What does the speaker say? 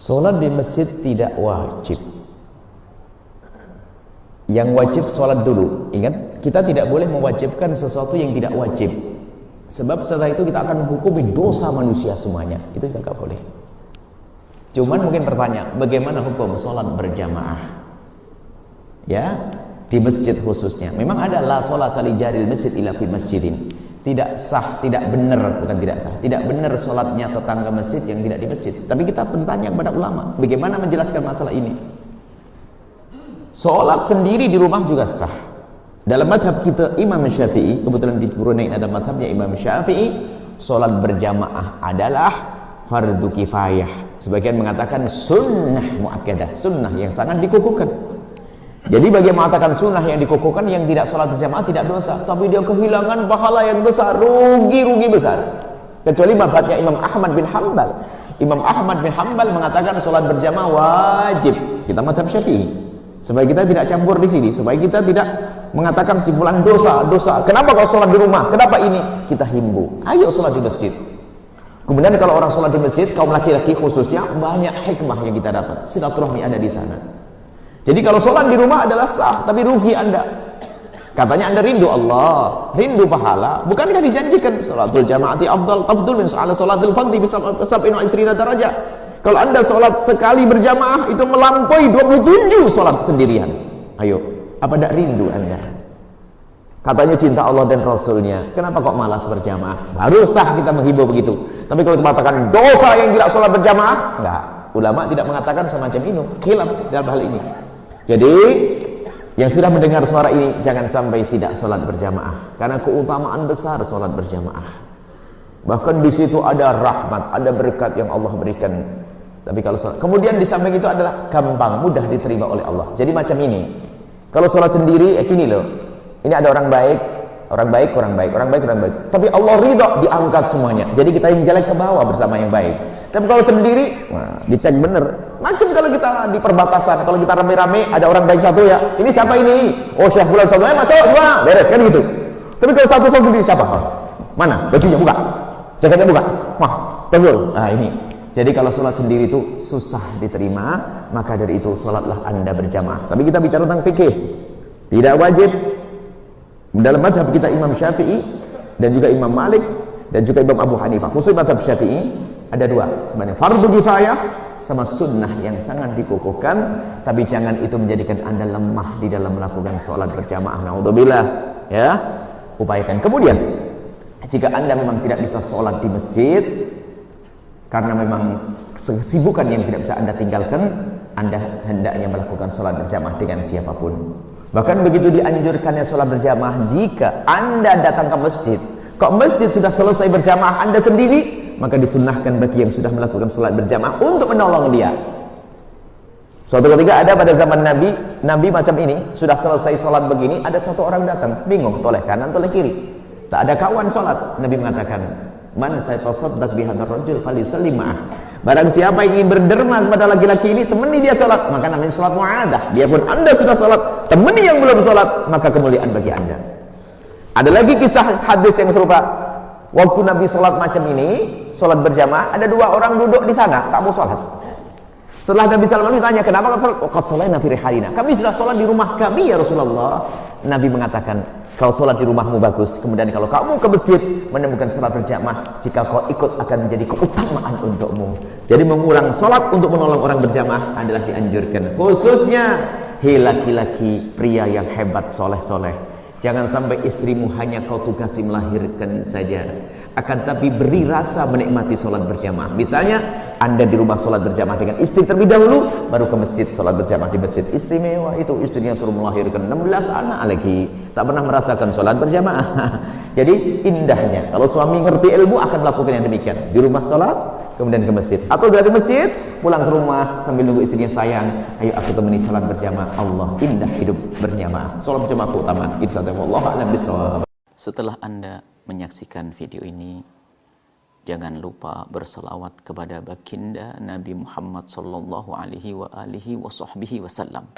Sholat di masjid tidak wajib. Yang wajib sholat dulu. Ingat, kita tidak boleh mewajibkan sesuatu yang tidak wajib. Sebab setelah itu kita akan menghukumi dosa manusia semuanya. Itu juga boleh. Cuman mungkin bertanya, bagaimana hukum sholat berjamaah? Ya, di masjid khususnya. Memang ada la sholat li jaril masjid illa fi masjidin. Tidak sah, tidak benar, bukan tidak sah, tidak benar sholatnya tetangga masjid yang tidak di masjid. Tapi kita bertanya kepada ulama, bagaimana menjelaskan masalah ini? Sholat sendiri di rumah juga sah. Dalam madhab kita Imam Syafi'i, kebetulan di Brunei ada madhabnya Imam Syafi'i, sholat berjamaah adalah fardu kifayah. Sebagian mengatakan sunnah muakkadah, sunnah yang sangat dikukuhkan. Jadi bagi yang mengatakan sunnah yang dikukuhkan, yang tidak sholat berjamaah tidak dosa, tapi dia kehilangan pahala yang besar, rugi besar. Kecuali madhabnya Imam Ahmad bin Hanbal. Imam Ahmad bin Hanbal mengatakan sholat berjamaah wajib. Kita madhab Syafi'i. Supaya kita tidak campur di sini, supaya kita tidak mengatakan simpulan dosa. Kenapa kau sholat di rumah? Kenapa ini? Kita himbau, ayo sholat di masjid. Kemudian kalau orang sholat di masjid, kaum laki-laki khususnya, banyak hikmah yang kita dapat. Silaturahmi ada di sana. Jadi kalau sholat di rumah adalah sah, tapi rugi Anda. Katanya Anda rindu Allah, rindu pahala. Bukankah dijanjikan sholatul jamaati afdal tafdul min sholatul fardhi bi 27 darajah. Kalau Anda sholat sekali berjamaah itu melampaui 27 sholat sendirian. Ayo, apa tidak rindu Anda? Katanya cinta Allah dan Rasulnya, kenapa kok malas berjamaah? Baru sah kita menghimbau begitu. Tapi kalau mengatakan dosa yang tidak sholat berjamaah, enggak. Ulama tidak mengatakan semacam ini, khilaf dalam hal ini. Jadi yang sudah mendengar suara ini jangan sampai tidak sholat berjamaah, karena keutamaan besar sholat berjamaah. Bahkan di situ ada rahmat, ada berkat yang Allah berikan. Tapi kalau sholat, kemudian di samping itu adalah gampang, mudah diterima oleh Allah. Jadi macam ini. Kalau sholat sendiri, gini loh. Ini ada orang baik, orang baik. Tapi Allah ridho, diangkat semuanya. Jadi kita yang jelek ke bawah bersama yang baik. Tapi kalau sendiri, nah, dicek bener. Macam kalau kita di perbatasan, kalau kita rame-rame, ada orang baik satu ya. Ini siapa ini? Oh, Syekh Fulan semuanya masuk semua, beres kan gitu. Tapi kalau satu sendiri siapa? Mana? Bajunya buka, jaketnya buka. Wah, tegul. Nah ini. Jadi kalau sholat sendiri itu susah diterima, maka dari itu sholatlah Anda berjamaah. Tapi kita bicara tentang fikih, tidak wajib. Dalam madhab kita Imam Syafi'i dan juga Imam Malik dan juga Imam Abu Hanifah, khusus madhab Syafi'i ada dua sebenarnya, fardu kifayah sama sunnah yang sangat dikukuhkan. Tapi jangan itu menjadikan Anda lemah di dalam melakukan sholat berjamaah. Naudzubillah, ya, upayakan. Kemudian jika Anda memang tidak bisa sholat di masjid karena memang kesibukan yang tidak bisa Anda tinggalkan, Anda hendaknya melakukan sholat berjamaah dengan siapapun. Bahkan begitu dianjurkannya sholat berjamaah, jika Anda datang ke masjid, kok masjid sudah selesai berjamaah Anda sendiri, maka disunnahkan bagi yang sudah melakukan sholat berjamaah untuk menolong dia. Suatu ketika ada pada zaman Nabi macam ini, sudah selesai sholat begini, ada satu orang datang, bingung, toleh kanan, toleh kiri. Tak ada kawan sholat. Nabi mengatakan, man sayatasaddaq bihadzal rajul falyusalli ma'ah. Barang siapa yang ingin berderma kepada laki-laki ini, temani dia sholat, maka namanya sholat mu'adah. Biarpun Anda sudah sholat, temani yang belum sholat, maka kemuliaan bagi Anda. Ada lagi kisah hadis yang serupa. Waktu Nabi sholat macam ini, sholat berjamaah, ada dua orang duduk di sana, tak mau sholat. Setelah Nabi SAW ditanya, kenapa kau sholat? Qad shalayna fi rihalina. Kami sudah sholat di rumah kami ya Rasulullah. Nabi mengatakan, kau sholat di rumahmu bagus. Kemudian kalau kamu ke masjid menemukan sholat berjamaah, jika kau ikut akan menjadi keutamaan untukmu. Jadi mengulang sholat untuk menolong orang berjamaah adalah dianjurkan. Khususnya laki-laki pria yang hebat, soleh-soleh. Jangan sampai istrimu hanya kau tugasi melahirkan saja, akan tapi beri rasa menikmati sholat berjamaah. Misalnya Anda di rumah sholat berjamaah dengan istri terlebih dahulu, baru ke masjid sholat berjamaah di masjid. Istimewa itu, istrinya suruh melahirkan 16 anak lagi, tak pernah merasakan sholat berjamaah. Jadi indahnya kalau suami ngerti ilmu akan melakukan yang demikian. Di rumah sholat, kemudian ke masjid, atau dari masjid pulang ke rumah sambil nunggu istrinya, sayang, ayo aku temani sholat berjamaah. Allah, indah hidup berjamaah. Sholat berjamaah keutamaan. Itu saja. Wallahu a'lam bishawab. Setelah Anda menyaksikan video ini, jangan lupa berselawat kepada baginda Nabi Muhammad sallallahu alaihi wa alihi wa sahbihi wasallam.